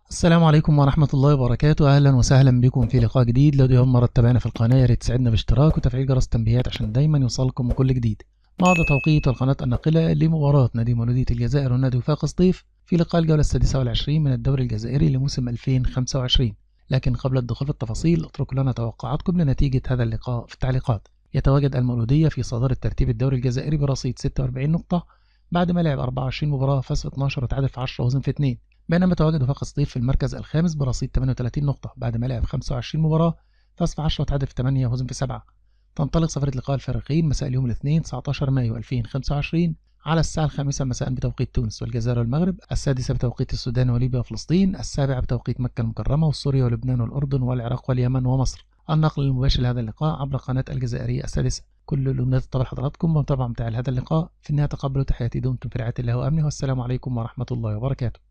السلام عليكم ورحمة الله وبركاته. أهلا وسهلا بكم في لقاء جديد. لو دي أول مرة تتابعنا في القناة يا ريت تساعدنا باشتراك وتفعيل جرس التنبيهات عشان دايما يوصلكم كل جديد. بعد توقيت القناة الناقلة لمباراة نادي مولودية الجزائر ونادي وفاق سطيف في لقاء الجولة السادسة والعشرين من الدوري الجزائري لموسم 2025. لكن قبل الدخول في التفاصيل اتركوا لنا توقعاتكم لنتيجة هذا اللقاء في التعليقات. يتواجد المولودية في صدارة ترتيب الدوري الجزائري برصيد 46 نقطة بعد ما لعب 24 مباراة، فاز في 12 وتعادل في 10 وهزم في 2. بينما يتواجد وفاق سطيف في المركز الخامس برصيد 38 نقطة بعد ما لعب 25 مباراة، فاز في 10 وتعادل في 8 وهزم في 7. تنطلق سفرة لقاء الفريقين مساء اليوم الاثنين 19 مايو 2025 على الساعة 5 مساء بتوقيت تونس والجزائر والمغرب، 6 بتوقيت السودان وليبيا وفلسطين، 7 بتوقيت مكة المكرمة وسوريا ولبنان والأردن والعراق واليمن ومصر. النقل المباشر لهذا اللقاء عبر قناة الجزائرية السادسة. كل الأمنيات طبعا حضراتكم ومتابعة متاع هذا اللقاء. في النهاية تقبلوا تحياتي، دمتم في رعاية الله وأمنه، والسلام عليكم ورحمة الله وبركاته.